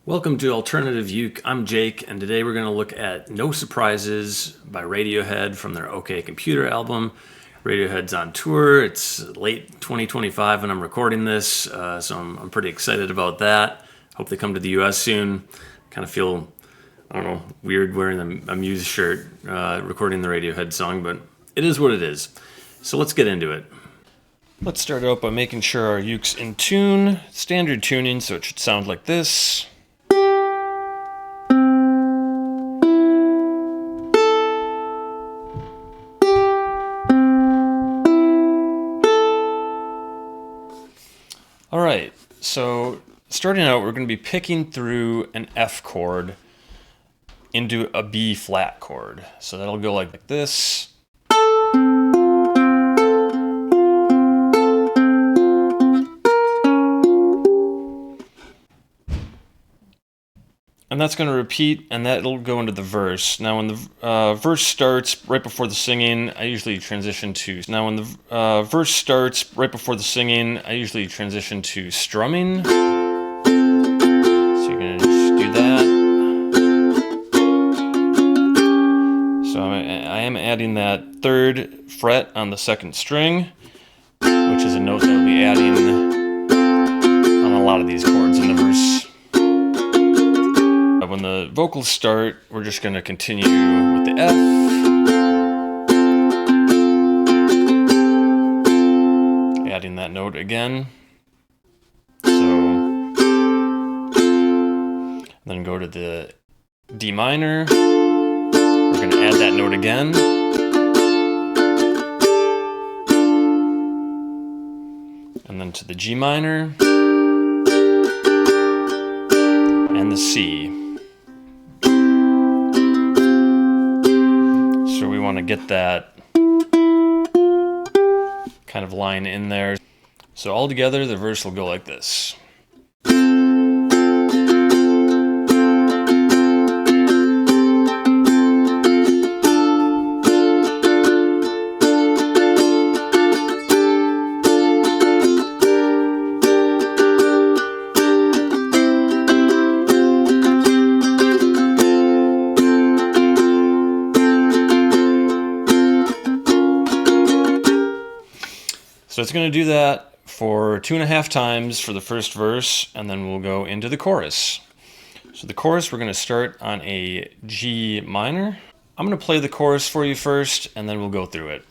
Welcome to Alternative Uke. I'm Jake, and today we're going to look at No Surprises by Radiohead from their OK Computer album. Radiohead's on tour. It's late 2025 when I'm recording this, so I'm pretty excited about that. Hope they come to the US soon. Kind of feel, weird wearing a Muse shirt recording the Radiohead song, but it is what it is. So let's get into it. Let's start out by making sure our uke's in tune. Standard tuning, so it should sound like this. Alright, so starting out, we're going to be picking through an F chord into a B flat chord. So that'll go like this. And that's going to repeat, and that'll go into the verse. Now, when the verse starts right before the singing, I usually transition to strumming. So you're going to just do that. So I am adding that third fret on the second string, which is a note that I'll be adding on a lot of these chords in the verse. When the vocals start, we're just going to continue with the F. Adding that note again. So, then go to the D minor. We're going to add that note again. And then to the G minor. And the C. So we want to get that kind of line in there. So all together, the verse will go like this. So it's going to do that for 2.5 times for the first verse, and then we'll go into the chorus. So the chorus, we're going to start on a G minor. I'm going to play the chorus for you first, and then we'll go through it.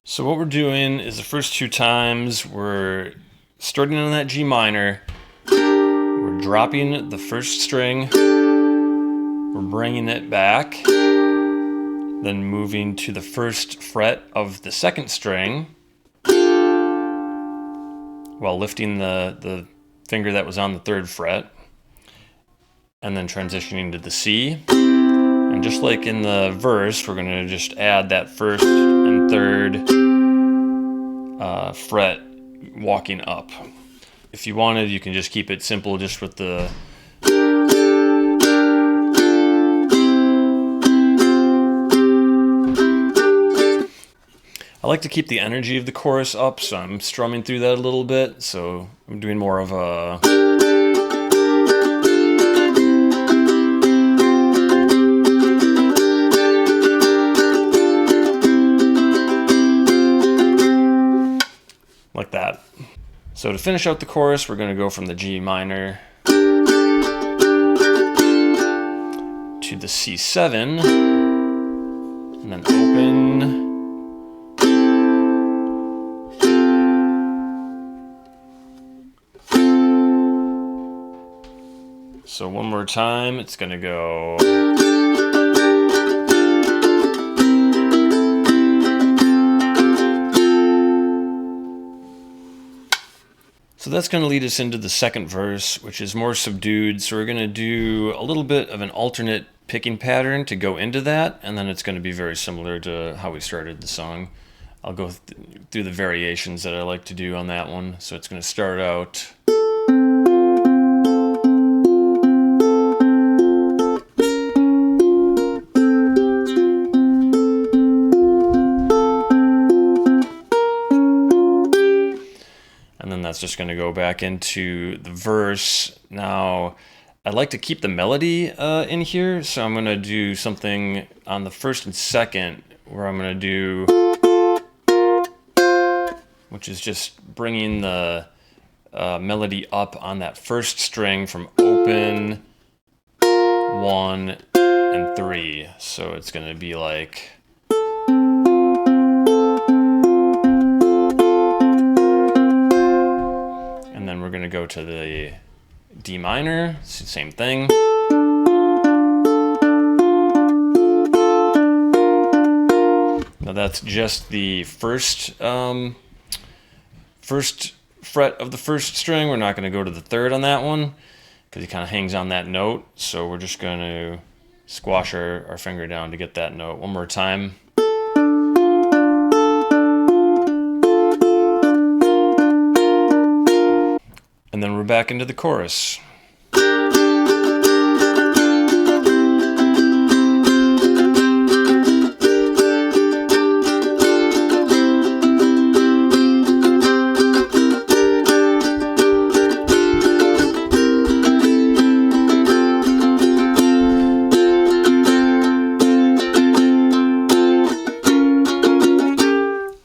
So what we're doing is the first 2 times, we're starting on that G minor, we're dropping the first string, we're bringing it back, then moving to the first fret of the second string, while lifting the finger that was on the 3rd fret, and then transitioning to the C. And just like in the verse, we're going to just add that 1st and 3rd fret walking up. If you wanted, you can just keep it simple just with the I like to keep the energy of the chorus up, so I'm strumming through that a little bit. So I'm doing more of a like that. So to finish out the chorus, we're going to go from the G minor to the C7, and then open, so one more time, it's going to go. So that's going to lead us into the second verse, which is more subdued. So we're going to do a little bit of an alternate picking pattern to go into that, and then it's going to be very similar to how we started the song. I'll go through the variations that I like to do on that one. So it's going to start out. And then that's just going to go back into the verse. Now, I'd like to keep the melody in here, so I'm going to do something on the first and second where I'm going to do, which is just bringing the melody up on that first string from open, 1, and 3. So it's going to be like... And then we're going to go to the D minor, same thing. Now that's just the first fret of the first string. We're not going to go to the third on that one because he kind of hangs on that note. So we're just going to squash our finger down to get that note one more time. And then we're back into the chorus.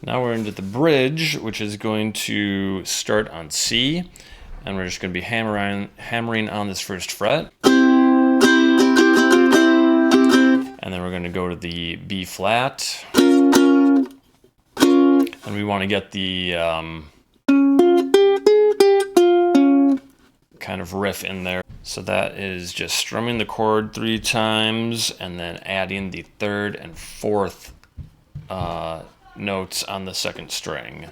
Now we're into the bridge, which is going to start on C. And we're just going to be hammering on this first fret. And then we're going to go to the B flat. And we want to get the kind of riff in there. So that is just strumming the chord 3 times and then adding the 3rd and 4th notes on the 2nd string.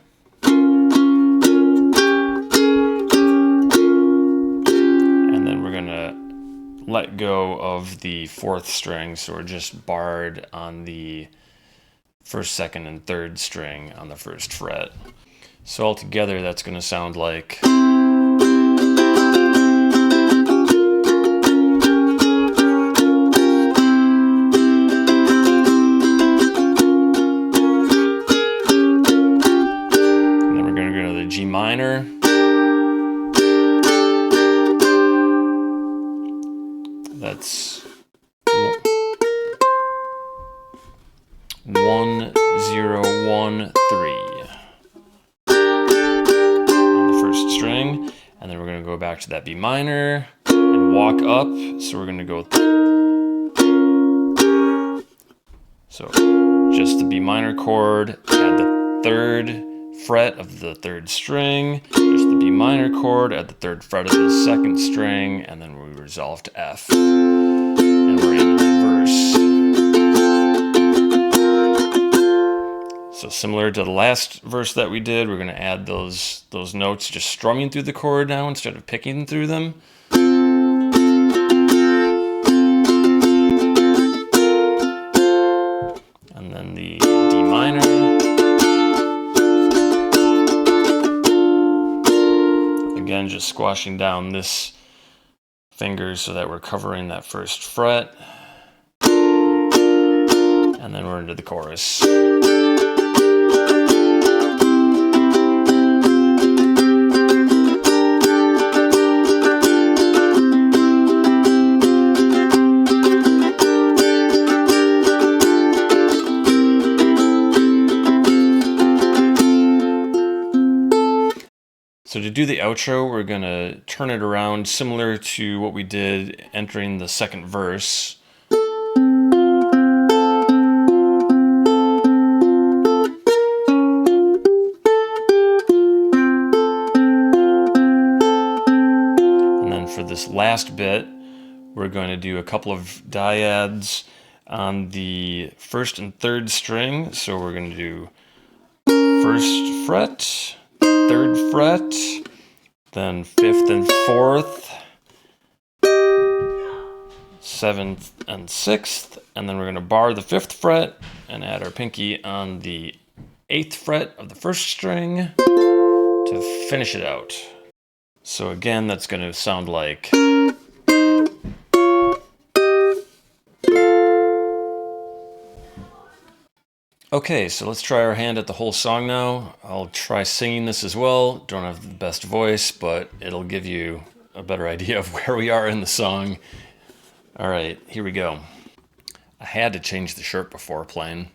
Let go of the 4th string, so we're just barred on the 1st, 2nd, and 3rd string on the 1st fret. So altogether, that's going to sound like... And then we're going to go to the G minor. That's 1, 0, 1, 3 on the first string, and then we're going to go back to that B minor and walk up. So we're going to go so just the B minor chord, add the 3rd fret of the 3rd string, just the B minor chord, add the 3rd fret of the 2nd string, and then we resolve to F. And we're into the verse. So similar to the last verse that we did, we're going to add those notes just strumming through the chord now instead of picking through them. And then the D minor. Again, just squashing down this finger so that we're covering that 1st fret. And then we're into the chorus. So to do the outro, we're going to turn it around similar to what we did entering the 2nd verse. And then for this last bit, we're going to do a couple of dyads on the 1st and 3rd string. So we're going to do 1st fret, 3rd fret, then 5th and 4th, 7th and 6th, and then we're going to bar the 5th fret and add our pinky on the 8th fret of the 1st string to finish it out. So again, that's going to sound like... Okay, so let's try our hand at the whole song now. I'll try singing this as well. Don't have the best voice, but it'll give you a better idea of where we are in the song. All right, here we go. I had to change the shirt before playing.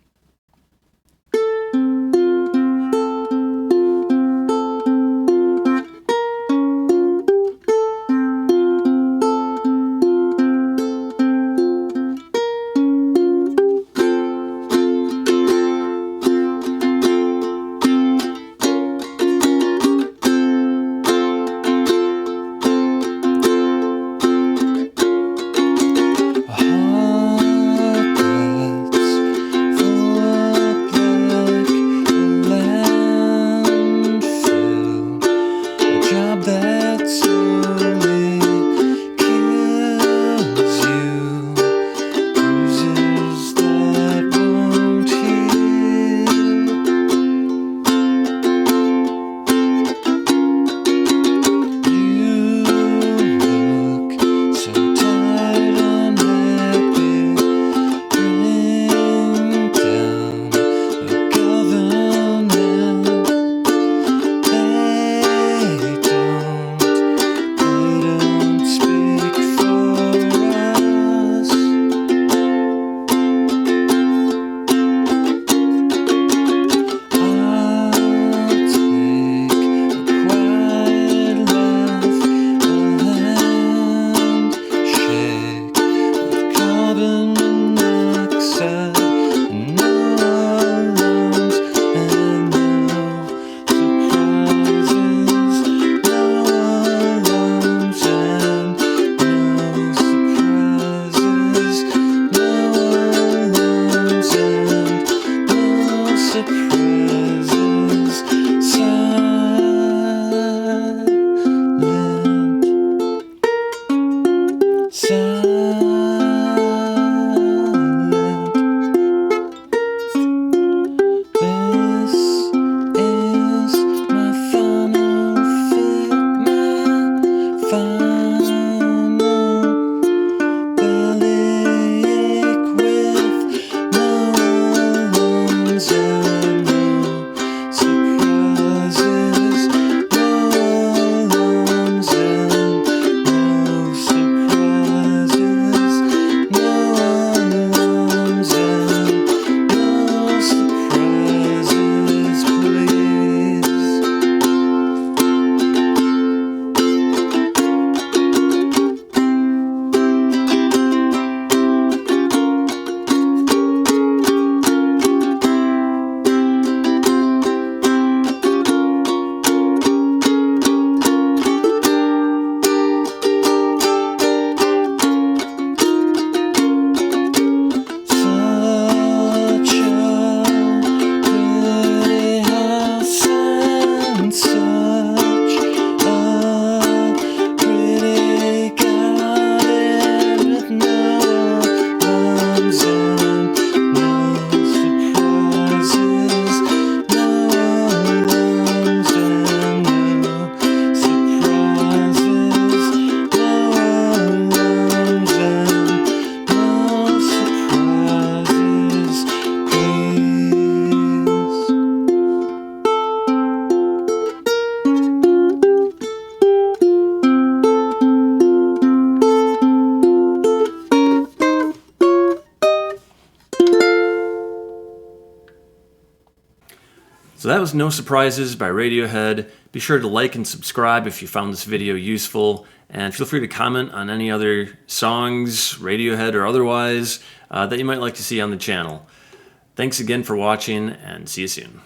So that was No Surprises by Radiohead. Be sure to like and subscribe if you found this video useful, and feel free to comment on any other songs, Radiohead or otherwise, that you might like to see on the channel. Thanks again for watching, and see you soon.